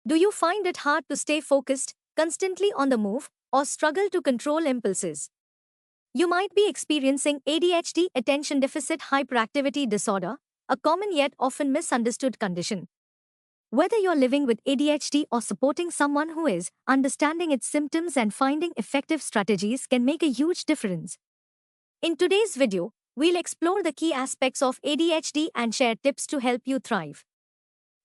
Do you find it hard to stay focused, constantly on the move, or struggle to control impulses? You might be experiencing ADHD attention deficit hyperactivity disorder, a common yet often misunderstood condition. Whether you're living with ADHD or supporting someone who is, understanding its symptoms and finding effective strategies can make a huge difference. In today's video, we'll explore the key aspects of ADHD and share tips to help you thrive.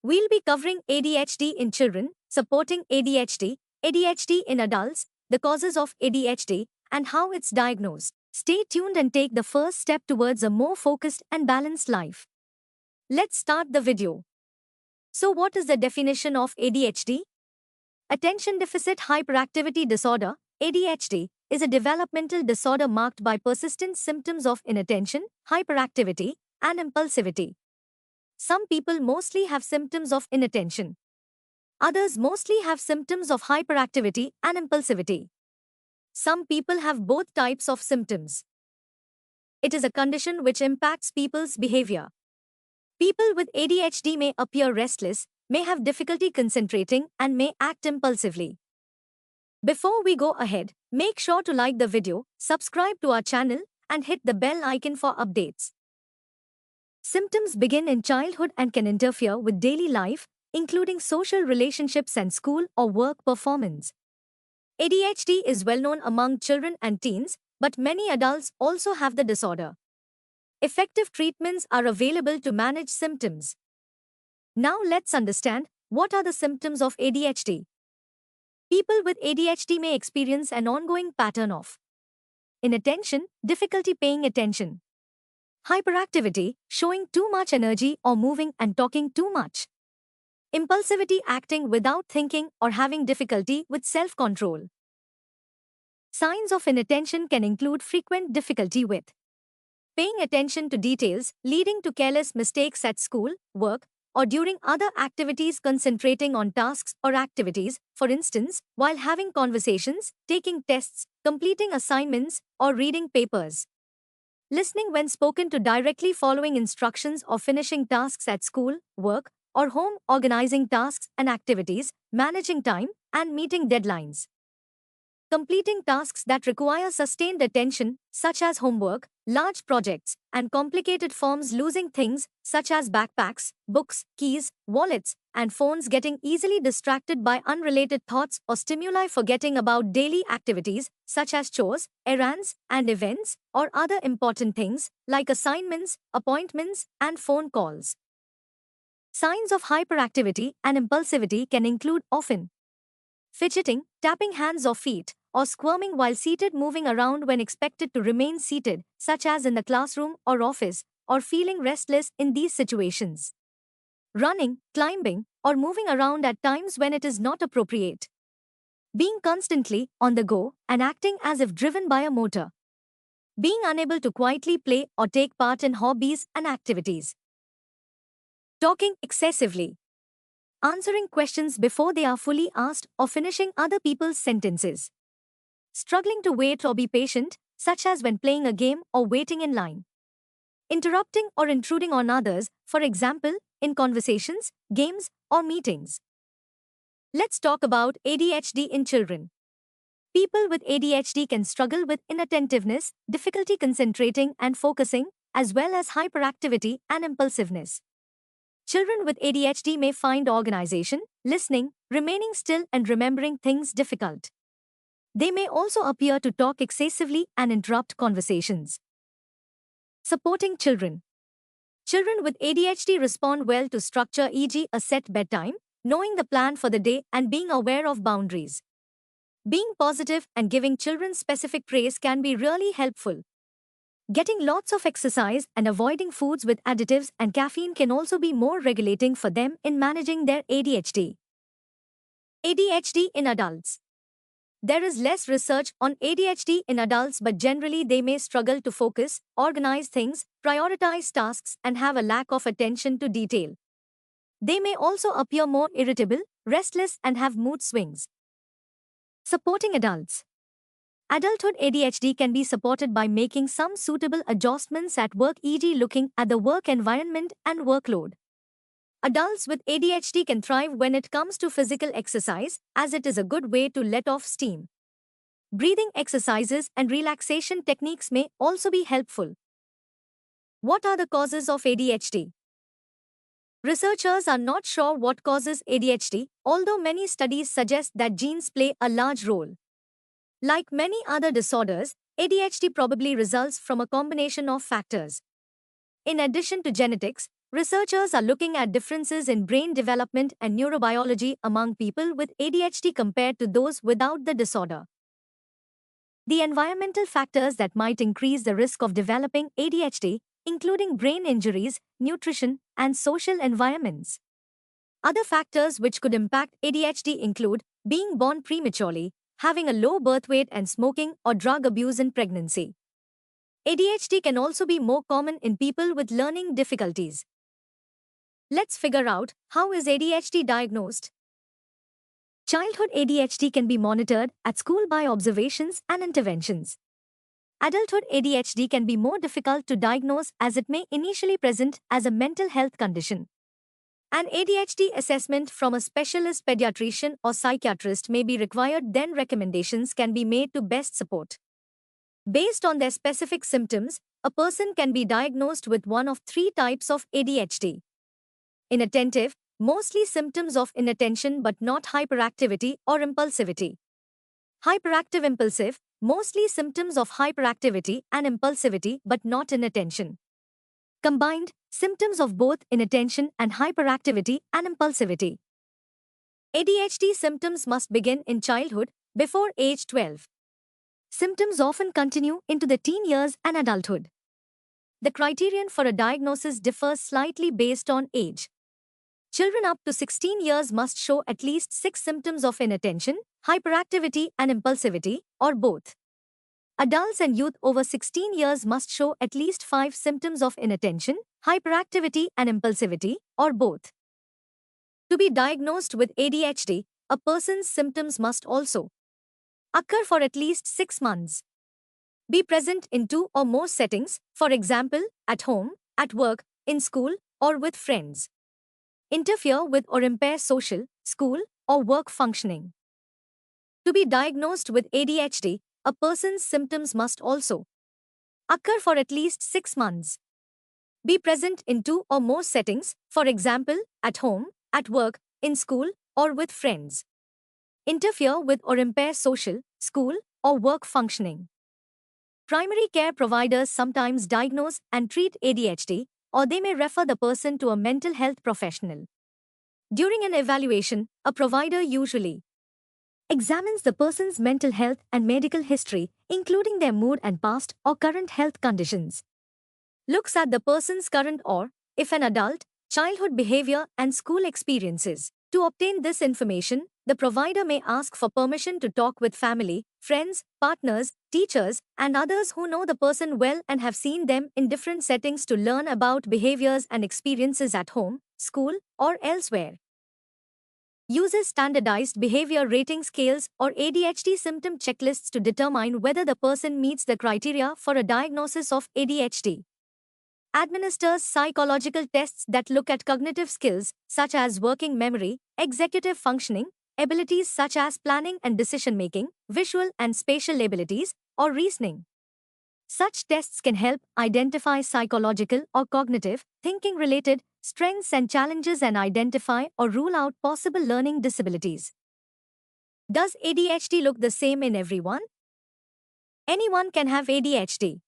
We'll be covering ADHD in children, supporting ADHD, ADHD in adults, the causes of ADHD, and how it's diagnosed. Stay tuned and take the first step towards a more focused and balanced life. Let's start the video. So, what is the definition of ADHD? Attention Deficit Hyperactivity Disorder, ADHD, is a developmental disorder marked by persistent symptoms of inattention, hyperactivity, and impulsivity. Some people mostly have symptoms of inattention. Others mostly have symptoms of hyperactivity and impulsivity. Some people have both types of symptoms. It is a condition which impacts people's behavior. People with ADHD may appear restless, may have difficulty concentrating, and may act impulsively. Before we go ahead, make sure to like the video, subscribe to our channel, and hit the bell icon for updates. Symptoms begin in childhood and can interfere with daily life, including social relationships and school or work performance. ADHD is well known among children and teens, but many adults also have the disorder. Effective treatments are available to manage symptoms. Now let's understand, what are the symptoms of ADHD? People with ADHD may experience an ongoing pattern of inattention, difficulty paying attention. Hyperactivity, showing too much energy or moving and talking too much. Impulsivity, acting without thinking or having difficulty with self-control. Signs of inattention can include frequent difficulty with paying attention to details, leading to careless mistakes at school, work, or during other activities, concentrating on tasks or activities, for instance, while having conversations, taking tests, completing assignments, or reading papers. Listening when spoken to, directly following instructions or finishing tasks at school, work, or home, organizing tasks and activities, managing time, and meeting deadlines. Completing tasks that require sustained attention, such as homework, large projects, and complicated forms, losing things, such as backpacks, books, keys, wallets, and phones, getting easily distracted by unrelated thoughts or stimuli, forgetting about daily activities, such as chores, errands, and events, or other important things, like assignments, appointments, and phone calls. Signs of hyperactivity and impulsivity can include often fidgeting, tapping hands or feet, or squirming while seated, moving around when expected to remain seated, such as in the classroom or office, or feeling restless in these situations. Running, climbing, or moving around at times when it is not appropriate. Being constantly on the go and acting as if driven by a motor. Being unable to quietly play or take part in hobbies and activities. Talking excessively. Answering questions before they are fully asked or finishing other people's sentences. Struggling to wait or be patient, such as when playing a game or waiting in line. Interrupting or intruding on others, for example, in conversations, games, or meetings. Let's talk about ADHD in children. People with ADHD can struggle with inattentiveness, difficulty concentrating and focusing, as well as hyperactivity and impulsiveness. Children with ADHD may find organization, listening, remaining still, and remembering things difficult. They may also appear to talk excessively and interrupt conversations. Supporting children. Children with ADHD respond well to structure, e.g., a set bedtime, knowing the plan for the day, and being aware of boundaries. Being positive and giving children specific praise can be really helpful. Getting lots of exercise and avoiding foods with additives and caffeine can also be more regulating for them in managing their ADHD. ADHD in adults. There is less research on ADHD in adults, but generally they may struggle to focus, organize things, prioritize tasks, and have a lack of attention to detail. They may also appear more irritable, restless, and have mood swings. Supporting adults. Adulthood ADHD can be supported by making some suitable adjustments at work, e.g., looking at the work environment and workload. Adults with ADHD can thrive when it comes to physical exercise, as it is a good way to let off steam. Breathing exercises and relaxation techniques may also be helpful. What are the causes of ADHD? Researchers are not sure what causes ADHD, although many studies suggest that genes play a large role. Like many other disorders, ADHD probably results from a combination of factors. In addition to genetics, researchers are looking at differences in brain development and neurobiology among people with ADHD compared to those without the disorder. The environmental factors that might increase the risk of developing ADHD, including brain injuries, nutrition, and social environments. Other factors which could impact ADHD include being born prematurely, having a low birth weight, and smoking or drug abuse in pregnancy. ADHD can also be more common in people with learning difficulties. Let's figure out, how is ADHD diagnosed? Childhood ADHD can be monitored at school by observations and interventions. Adulthood ADHD can be more difficult to diagnose as it may initially present as a mental health condition. An ADHD assessment from a specialist pediatrician or psychiatrist may be required, then recommendations can be made to best support. Based on their specific symptoms, a person can be diagnosed with one of three types of ADHD. Inattentive, mostly symptoms of inattention but not hyperactivity or impulsivity. Hyperactive impulsive, mostly symptoms of hyperactivity and impulsivity but not inattention. Combined, symptoms of both inattention and hyperactivity and impulsivity. ADHD symptoms must begin in childhood, before age 12. Symptoms often continue into the teen years and adulthood. The criterion for a diagnosis differs slightly based on age. Children up to 16 years must show at least 6 symptoms of inattention, hyperactivity, and impulsivity, or both. Adults and youth over 16 years must show at least 5 symptoms of inattention, hyperactivity, and impulsivity, or both. To be diagnosed with ADHD, a person's symptoms must also occur for at least 6 months. Be present in 2 or more settings, for example, at home, at work, in school, or with friends. Interfere with or impair social, school, or work functioning. To be diagnosed with ADHD, a person's symptoms must also occur for at least 6 months. Be present in 2 or more settings, for example, at home, at work, in school, or with friends. Interfere with or impair social, school, or work functioning. Primary care providers sometimes diagnose and treat ADHD, or they may refer the person to a mental health professional. During an evaluation, a provider usually examines the person's mental health and medical history, including their mood and past or current health conditions. Looks at the person's current or, if an adult, childhood behavior and school experiences. To obtain this information, the provider may ask for permission to talk with family, friends, partners, teachers, and others who know the person well and have seen them in different settings to learn about behaviors and experiences at home, school, or elsewhere. Uses standardized behavior rating scales or ADHD symptom checklists to determine whether the person meets the criteria for a diagnosis of ADHD. Administers psychological tests that look at cognitive skills, such as working memory, executive functioning, abilities such as planning and decision-making, visual and spatial abilities, or reasoning. Such tests can help identify psychological or cognitive, thinking-related strengths and challenges and identify or rule out possible learning disabilities. Does ADHD look the same in everyone? Anyone can have ADHD.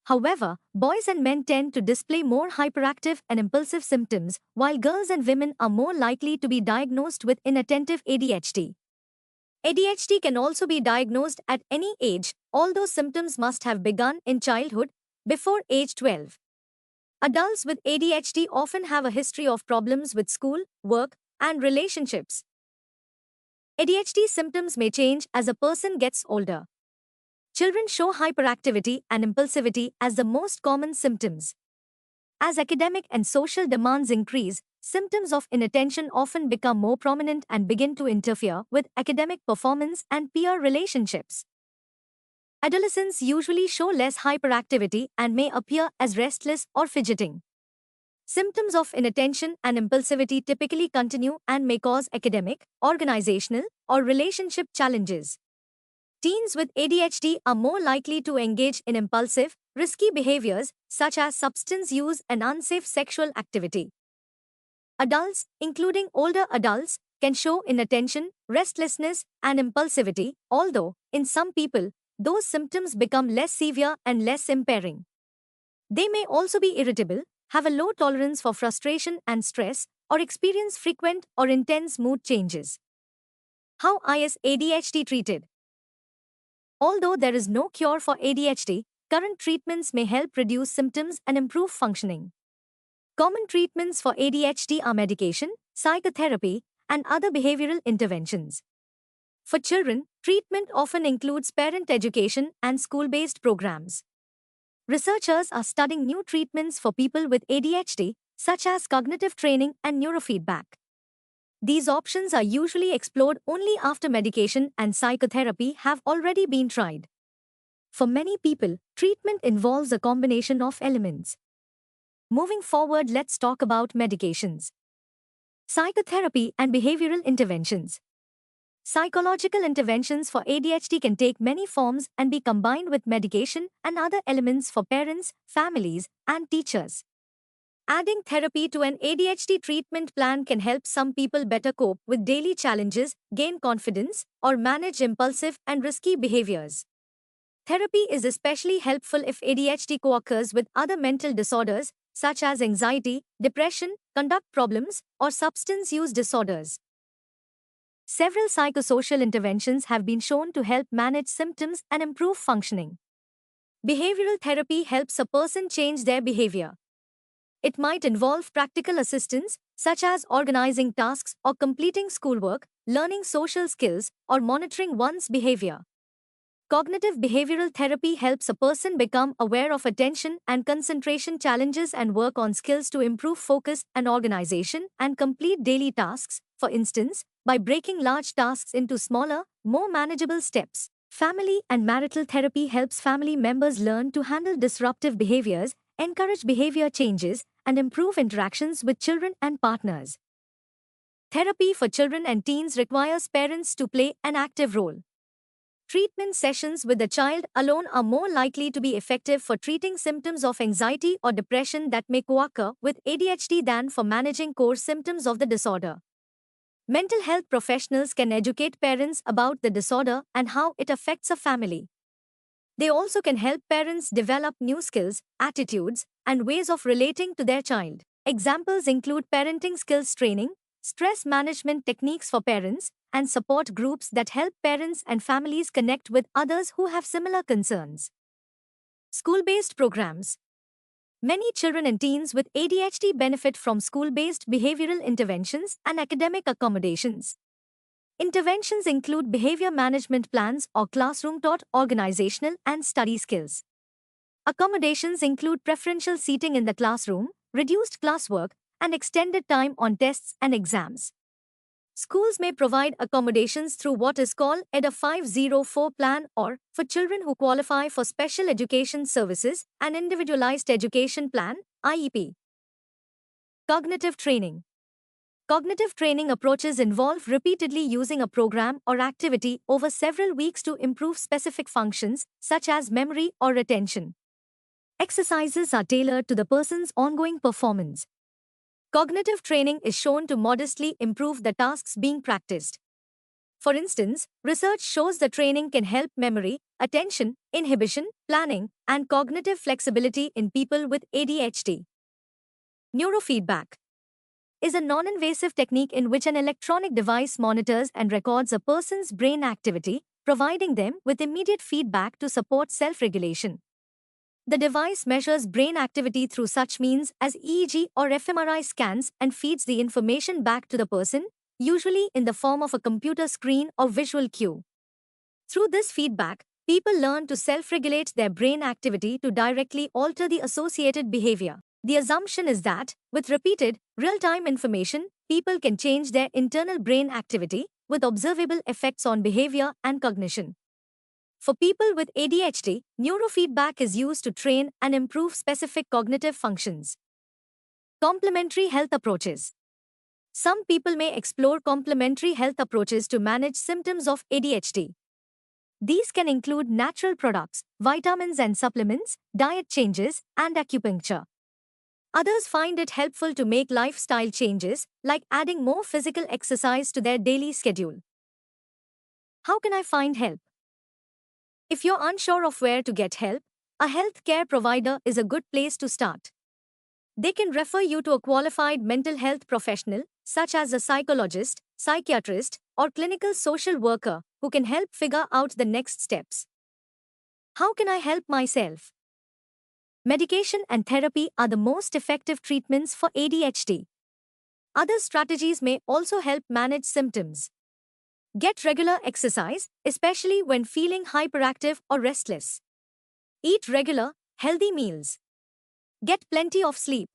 However, boys and men tend to display more hyperactive and impulsive symptoms, while girls and women are more likely to be diagnosed with inattentive ADHD. ADHD can also be diagnosed at any age, although symptoms must have begun in childhood, before age 12. Adults with ADHD often have a history of problems with school, work, and relationships. ADHD symptoms may change as a person gets older. Children show hyperactivity and impulsivity as the most common symptoms. As academic and social demands increase, symptoms of inattention often become more prominent and begin to interfere with academic performance and peer relationships. Adolescents usually show less hyperactivity and may appear as restless or fidgeting. Symptoms of inattention and impulsivity typically continue and may cause academic, organizational, or relationship challenges. Teens with ADHD are more likely to engage in impulsive, risky behaviors such as substance use and unsafe sexual activity. Adults, including older adults, can show inattention, restlessness, and impulsivity, although, in some people, those symptoms become less severe and less impairing. They may also be irritable, have a low tolerance for frustration and stress, or experience frequent or intense mood changes. How is ADHD treated? Although there is no cure for ADHD, current treatments may help reduce symptoms and improve functioning. Common treatments for ADHD are medication, psychotherapy, and other behavioral interventions. For children, treatment often includes parent education and school-based programs. Researchers are studying new treatments for people with ADHD, such as cognitive training and neurofeedback. These options are usually explored only after medication and psychotherapy have already been tried. For many people, treatment involves a combination of elements. Moving forward, let's talk about medications. Psychotherapy and behavioral interventions. Psychological interventions for ADHD can take many forms and be combined with medication and other elements for parents, families, and teachers. Adding therapy to an ADHD treatment plan can help some people better cope with daily challenges, gain confidence, or manage impulsive and risky behaviors. Therapy is especially helpful if ADHD co-occurs with other mental disorders, such as anxiety, depression, conduct problems, or substance use disorders. Several psychosocial interventions have been shown to help manage symptoms and improve functioning. Behavioral therapy helps a person change their behavior. It might involve practical assistance, such as organizing tasks or completing schoolwork, learning social skills, or monitoring one's behavior. Cognitive behavioral therapy helps a person become aware of attention and concentration challenges and work on skills to improve focus and organization and complete daily tasks, for instance, by breaking large tasks into smaller, more manageable steps. Family and marital therapy helps family members learn to handle disruptive behaviors, encourage behavior changes, and improve interactions with children and partners. Therapy for children and teens requires parents to play an active role. Treatment sessions with the child alone are more likely to be effective for treating symptoms of anxiety or depression that may co-occur with ADHD than for managing core symptoms of the disorder. Mental health professionals can educate parents about the disorder and how it affects a family. They also can help parents develop new skills, attitudes, and ways of relating to their child. Examples include parenting skills training, stress management techniques for parents, and support groups that help parents and families connect with others who have similar concerns. School-based programs. Many children and teens with ADHD benefit from school-based behavioral interventions and academic accommodations. Interventions include behavior management plans or classroom-taught organizational and study skills. Accommodations include preferential seating in the classroom, reduced classwork, and extended time on tests and exams. Schools may provide accommodations through what is called ADA 504 plan or, for children who qualify for special education services, an individualized education plan, IEP. Cognitive training. Cognitive training approaches involve repeatedly using a program or activity over several weeks to improve specific functions, such as memory or attention. Exercises are tailored to the person's ongoing performance. Cognitive training is shown to modestly improve the tasks being practiced. For instance, research shows the training can help memory, attention, inhibition, planning, and cognitive flexibility in people with ADHD. Neurofeedback is a non-invasive technique in which an electronic device monitors and records a person's brain activity, providing them with immediate feedback to support self-regulation. The device measures brain activity through such means as EEG or fMRI scans and feeds the information back to the person, usually in the form of a computer screen or visual cue. Through this feedback, people learn to self-regulate their brain activity to directly alter the associated behavior. The assumption is that, with repeated, real-time information, people can change their internal brain activity, with observable effects on behavior and cognition. For people with ADHD, neurofeedback is used to train and improve specific cognitive functions. Complementary health approaches. Some people may explore complementary health approaches to manage symptoms of ADHD. These can include natural products, vitamins and supplements, diet changes, and acupuncture. Others find it helpful to make lifestyle changes, like adding more physical exercise to their daily schedule. How can I find help? If you're unsure of where to get help, a healthcare provider is a good place to start. They can refer you to a qualified mental health professional, such as a psychologist, psychiatrist, or clinical social worker, who can help figure out the next steps. How can I help myself? Medication and therapy are the most effective treatments for ADHD. Other strategies may also help manage symptoms. Get regular exercise, especially when feeling hyperactive or restless. Eat regular, healthy meals. Get plenty of sleep.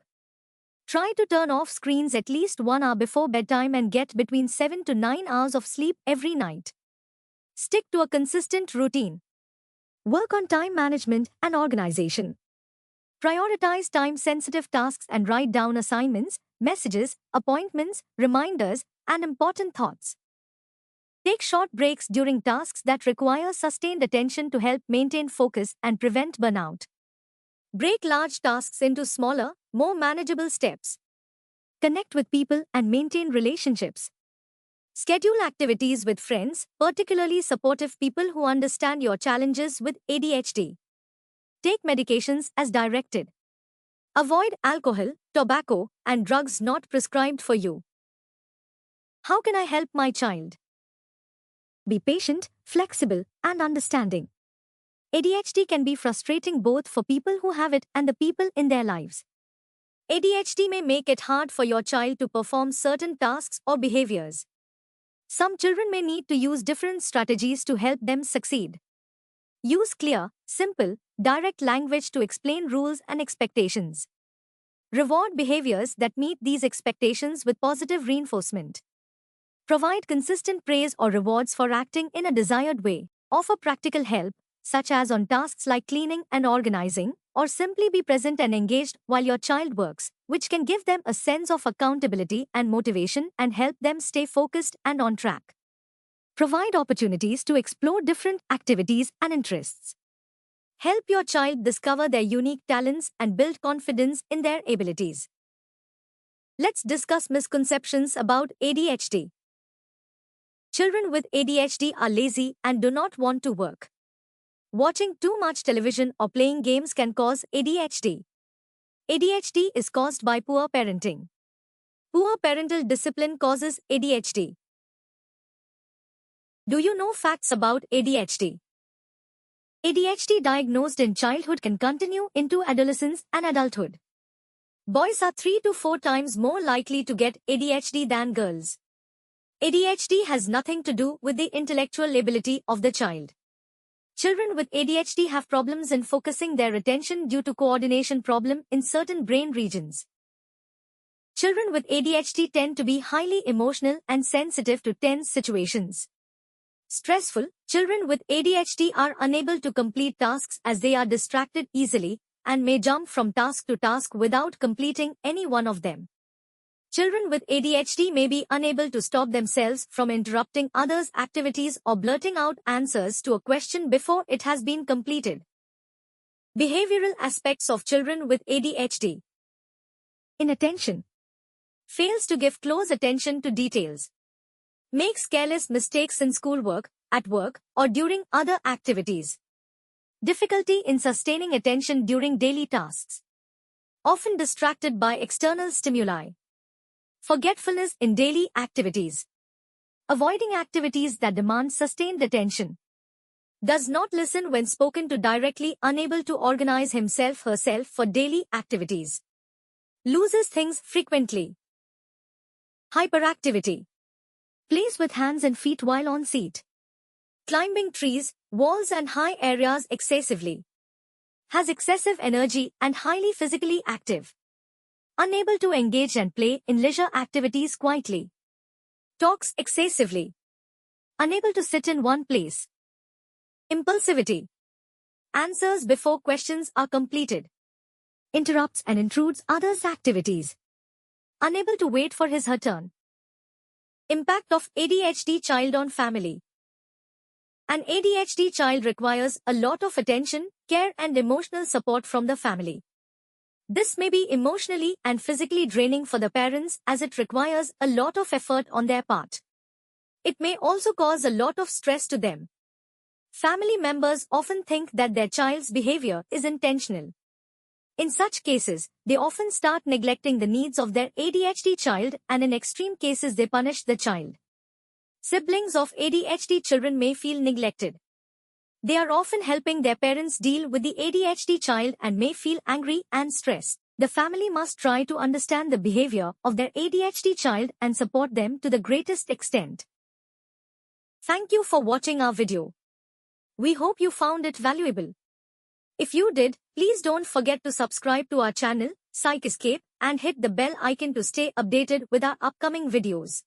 Try to turn off screens at least 1 hour before bedtime and get between 7 to 9 hours of sleep every night. Stick to a consistent routine. Work on time management and organization. Prioritize time-sensitive tasks and write down assignments, messages, appointments, reminders, and important thoughts. Take short breaks during tasks that require sustained attention to help maintain focus and prevent burnout. Break large tasks into smaller, more manageable steps. Connect with people and maintain relationships. Schedule activities with friends, particularly supportive people who understand your challenges with ADHD. Take medications as directed. Avoid alcohol, tobacco, and drugs not prescribed for you. How can I help my child? Be patient, flexible, and understanding. ADHD can be frustrating both for people who have it and the people in their lives. ADHD may make it hard for your child to perform certain tasks or behaviors. Some children may need to use different strategies to help them succeed. Use clear, simple, direct language to explain rules and expectations. Reward behaviors that meet these expectations with positive reinforcement. Provide consistent praise or rewards for acting in a desired way. Offer practical help, such as on tasks like cleaning and organizing, or simply be present and engaged while your child works, which can give them a sense of accountability and motivation and help them stay focused and on track. Provide opportunities to explore different activities and interests. Help your child discover their unique talents and build confidence in their abilities. Let's discuss misconceptions about ADHD. Children with ADHD are lazy and do not want to work. Watching too much television or playing games can cause ADHD. ADHD is caused by poor parenting. Poor parental discipline causes ADHD. Do you know facts about ADHD? ADHD diagnosed in childhood can continue into adolescence and adulthood. Boys are 3 to 4 times more likely to get ADHD than girls. ADHD has nothing to do with the intellectual ability of the child. Children with ADHD have problems in focusing their attention due to coordination problem in certain brain regions. Children with ADHD tend to be highly emotional and sensitive to tense situations. Stressful, children with ADHD are unable to complete tasks as they are distracted easily and may jump from task to task without completing any one of them. Children with ADHD may be unable to stop themselves from interrupting others' activities or blurting out answers to a question before it has been completed. Behavioral aspects of children with ADHD. Inattention. Fails to give close attention to details. Makes careless mistakes in schoolwork, at work, or during other activities. Difficulty in sustaining attention during daily tasks. Often distracted by external stimuli. Forgetfulness in daily activities. Avoiding activities that demand sustained attention. Does not listen when spoken to directly, unable to organize himself/herself for daily activities. Loses things frequently. Hyperactivity. Plays with hands and feet while on seat. Climbing trees, walls and high areas excessively. Has excessive energy and highly physically active. Unable to engage and play in leisure activities quietly. Talks excessively. Unable to sit in one place. Impulsivity. Answers before questions are completed. Interrupts and intrudes others' activities. Unable to wait for his/her turn. Impact of ADHD child on family. An ADHD child requires a lot of attention, care and emotional support from the family. This may be emotionally and physically draining for the parents as it requires a lot of effort on their part. It may also cause a lot of stress to them. Family members often think that their child's behavior is intentional. In such cases, they often start neglecting the needs of their ADHD child and in extreme cases they punish the child. Siblings of ADHD children may feel neglected. They are often helping their parents deal with the ADHD child and may feel angry and stressed. The family must try to understand the behavior of their ADHD child and support them to the greatest extent. Thank you for watching our video. We hope you found it valuable. If you did, please don't forget to subscribe to our channel, Psych Escape, and hit the bell icon to stay updated with our upcoming videos.